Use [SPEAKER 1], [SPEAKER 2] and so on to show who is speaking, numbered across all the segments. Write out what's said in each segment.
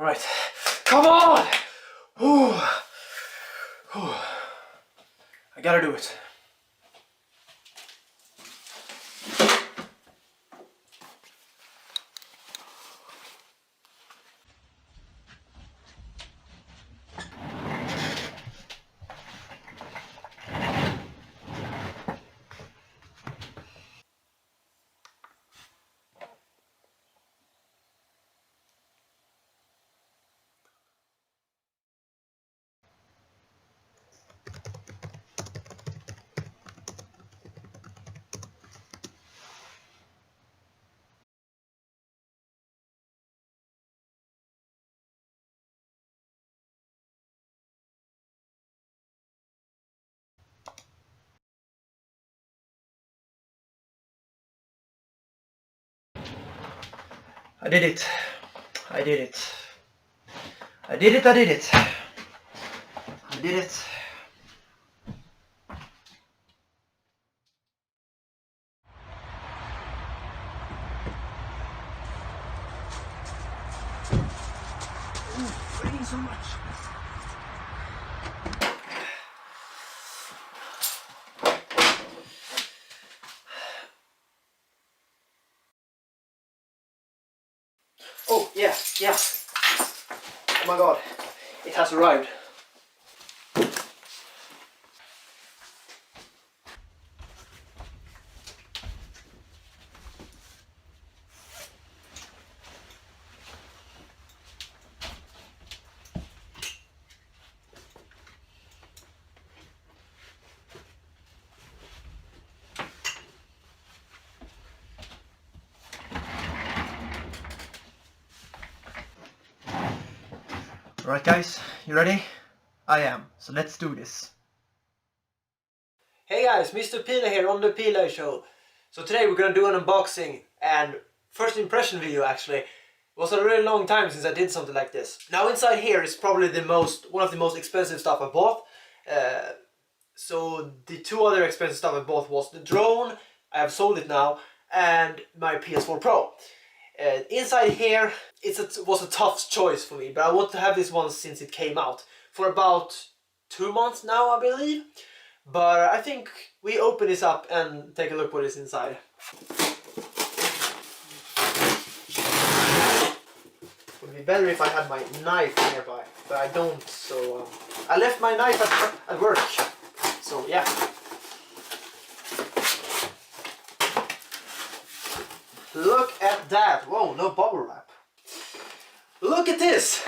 [SPEAKER 1] Alright, come on! Ooh. Ooh. I gotta do it. I did it. I did it. I did it. I did it. I did it. Ooh, raining so much. Oh, yeah, yeah. Oh my god, it has arrived. Alright guys, you ready? I am, so let's do this. Hey guys, Mr.P-lay here on the P-lay show. So today we're gonna do an unboxing and first impression video actually. It was a really long time since I did something like this. Now inside here is probably one of the most expensive stuff I bought. So the two other expensive stuff I bought was the drone, I have sold it now, and my PS4 Pro. Inside here, was a tough choice for me, but I want to have this one since it came out. For about 2 months now, I believe. But I think we open this up and take a look what is inside. It would be better if I had my knife nearby, but I don't, so I left my knife at work. So yeah. Look at that! Whoa, no bubble wrap. Look at this!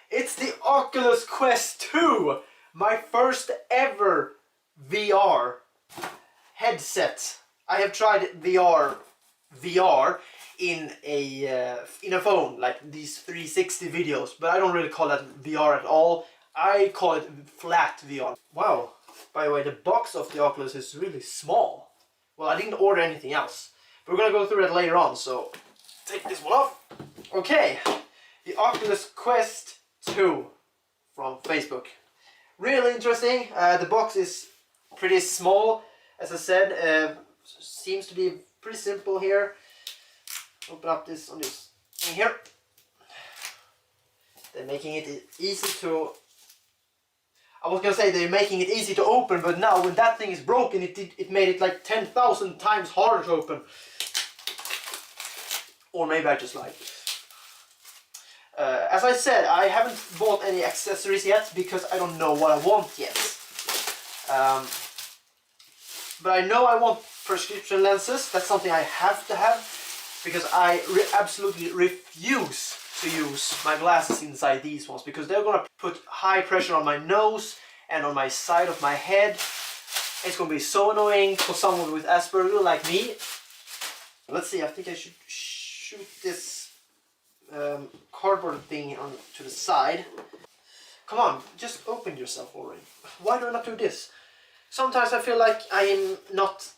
[SPEAKER 1] It's the Oculus Quest 2! My first ever VR headset. I have tried VR in a phone, like these 360 videos, but I don't really call that VR at all. I call it flat VR. Wow, by the way, the box of the Oculus is really small. Well, I didn't order anything else. We're gonna go through that later on, so take this one off. Okay, the Oculus Quest 2 from Facebook. Really interesting. The box is pretty small, as I said. Seems to be pretty simple here. Open up this on this thing here. They're making it easy to... I was gonna say they're making it easy to open, but now when that thing is broken, it made it like 10,000 times harder to open. Or maybe I just like it. As I said, I haven't bought any accessories yet because I don't know what I want yet. But I know I want prescription lenses. That's something I have to have because I absolutely refuse to use my glasses inside these ones because they're gonna put high pressure on my nose and on my side of my head. It's gonna be so annoying for someone with Asperger like me. Let's see, I think I should shoot this cardboard thing on to the side. Come on, just open yourself already. Why do I not do this? Sometimes I feel like I am not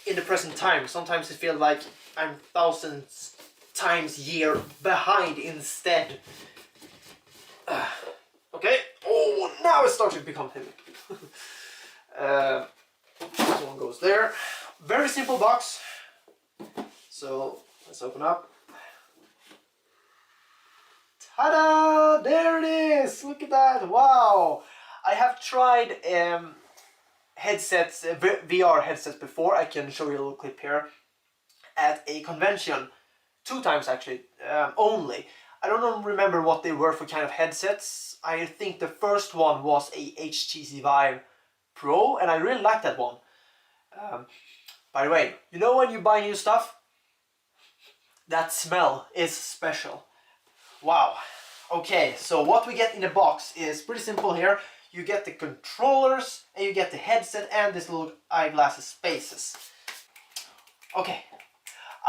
[SPEAKER 1] in the present time. Sometimes it feels like I'm thousands times year behind instead. Okay. Oh, now it's starting to become heavy. This one goes there. Very simple box. So let's open up. Ta-da! There it is! Look at that! Wow! I have tried headsets, VR headsets before. I can show you a little clip here. At a convention, 2 times actually, only. I don't remember what they were for kind of headsets. I think the first one was a HTC Vive Pro, and I really liked that one. By the way, you know when you buy new stuff? That smell is special. Wow. Okay, so what we get in the box is pretty simple here. You get the controllers, and you get the headset, and this little eyeglasses spaces. Okay.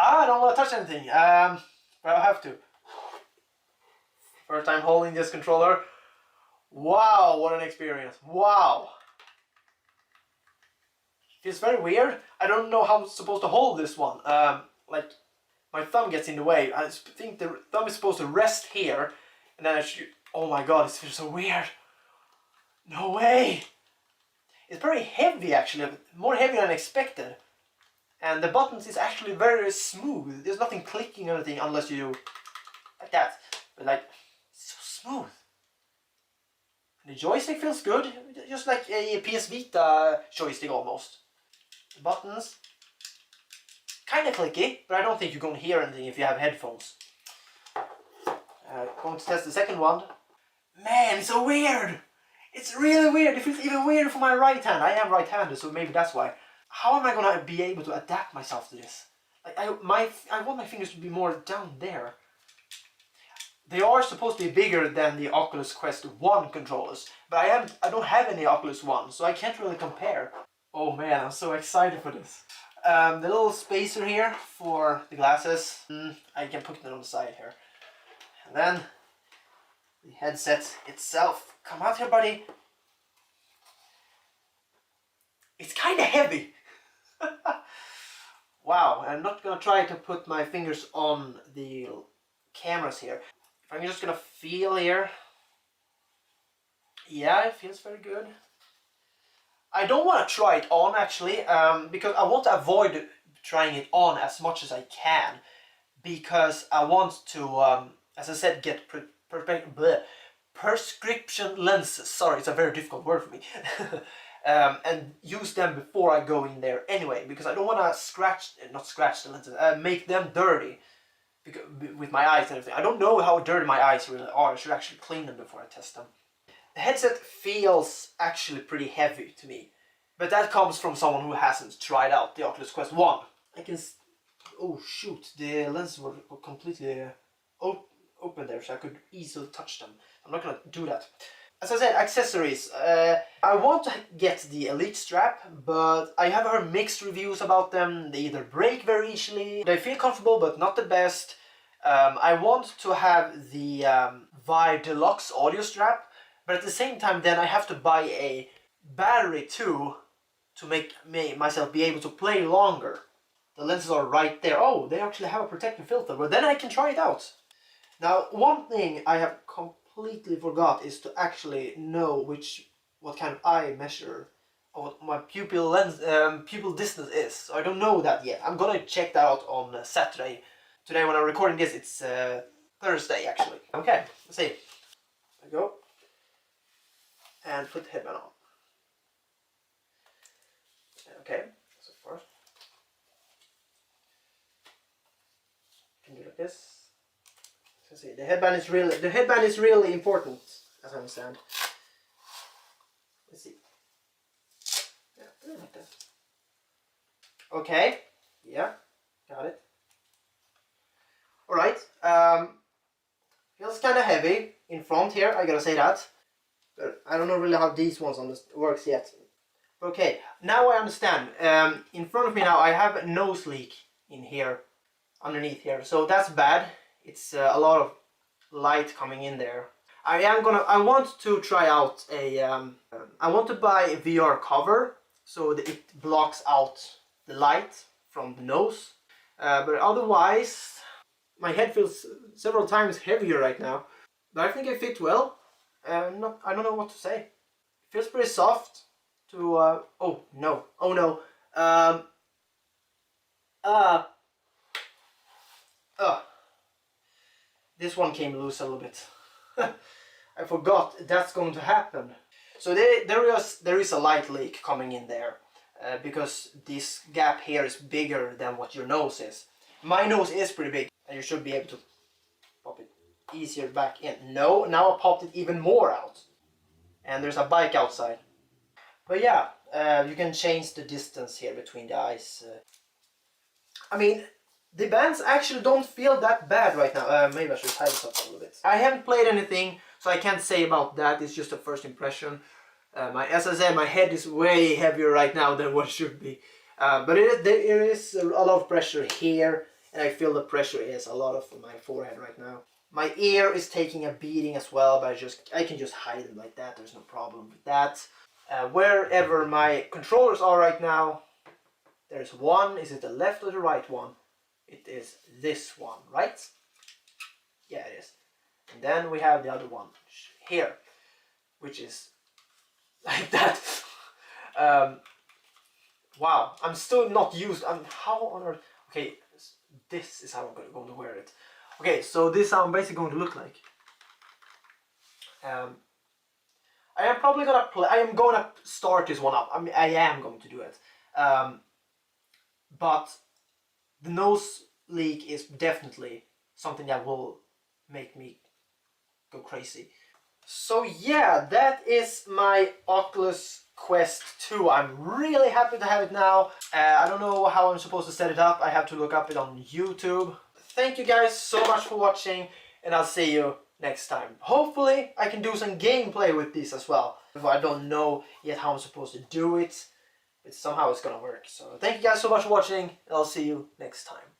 [SPEAKER 1] I don't want to touch anything, but I'll have to. First time holding this controller. Wow, what an experience. Wow. Feels very weird. I don't know how I'm supposed to hold this one. Like, my thumb gets in the way. I think the thumb is supposed to rest here, and then I should... Oh my god, it feels so weird. No way. It's very heavy actually, more heavy than expected. And the buttons is actually very smooth. There's nothing clicking or anything unless you like that. But like, it's so smooth. The joystick feels good, just like a PS Vita joystick almost. The buttons, kind of clicky, but I don't think you're going to hear anything if you have headphones. Going to test the second one. Man, it's so weird! It's really weird. It feels even weirder for my right hand. I am right-handed, so maybe that's why. How am I gonna be able to adapt myself to this? Like I want my fingers to be more down there. They are supposed to be bigger than the Oculus Quest 1 controllers, but I don't have any Oculus 1, so I can't really compare. Oh man, I'm so excited for this. The little spacer here for the glasses. I can put it on the side here. And then the headset itself. Come out here, buddy. It's kind of heavy. Wow, I'm not gonna try to put my fingers on the cameras here. If I'm just gonna feel here. Yeah, it feels very good. I don't want to try it on actually, because I want to avoid trying it on as much as I can, because I want to, as I said, get prescription lenses. Sorry, it's a very difficult word for me. And use them before I go in there anyway, because I don't want to not scratch the lenses, make them dirty because, with my eyes and everything. I don't know how dirty my eyes really are. I should actually clean them before I test them. The headset feels actually pretty heavy to me, but that comes from someone who hasn't tried out the Oculus Quest 1. I can... Oh shoot, the lenses were completely open there, so I could easily touch them. I'm not gonna do that. As I said, accessories. I want to get the Elite strap, but I have heard mixed reviews about them. They either break very easily, they feel comfortable but not the best. I want to have the Vive Deluxe audio strap, but at the same time then I have to buy a battery too to make myself be able to play longer. The lenses are right there. Oh, they actually have a protective filter, but then I can try it out. Now, one thing I have completely forgot is to actually know what kind of eye measure or what my pupil distance is. So I don't know that yet. I'm gonna check that out on Saturday. Today when I'm recording this, it's Thursday actually. Okay, let's see. There we go. And put the headband on. Okay, so far. Can do like this. Let's see. The headband is really important, as I understand. Let's see. Yeah, like that. Okay. Yeah, got it. All right. Feels kind of heavy in front here. I gotta say that. But I don't know really how these ones on this works yet. Okay, now I understand. In front of me now, I have a nose leak in here, underneath here. So that's bad. It's a lot of light coming in there. I want to try out a, I want to buy a VR cover so that it blocks out the light from the nose. But otherwise, my head feels several times heavier right now. But I think I fit well. I don't know what to say. It feels pretty soft to, oh no, oh no. This one came loose a little bit. I forgot that's going to happen. So there is a light leak coming in there because this gap here is bigger than what your nose is. My nose is pretty big and you should be able to pop it easier back in. No, now I popped it even more out. And there's a bike outside. But yeah, you can change the distance here between the eyes. I mean, the bands actually don't feel that bad right now. Maybe I should tighten this up a little bit. I haven't played anything, so I can't say about that. It's just a first impression. As I said, my head is way heavier right now than what it should be. But there is a lot of pressure here, and I feel the pressure is a lot of my forehead right now. My ear is taking a beating as well, but I can just hide them like that. There's no problem with that. Wherever my controllers are right now, there's one. Is it the left or the right one? It is this one, right? Yeah, it is. And then we have the other one here, which is like that. Wow, I'm still not used. How on earth? Okay, this is how I'm going to wear it. Okay, so this is how I'm basically going to look like. I am probably gonna play. I am gonna start this one up. I mean, I am going to do it. But the nose leak is definitely something that will make me go crazy. So yeah, that is my Oculus Quest 2. I'm really happy to have it now. I don't know how I'm supposed to set it up. I have to look up it on YouTube. Thank you guys so much for watching, and I'll see you next time. Hopefully I can do some gameplay with this as well. I don't know yet how I'm supposed to do it, but somehow it's gonna work. So thank you guys so much for watching, and I'll see you next time.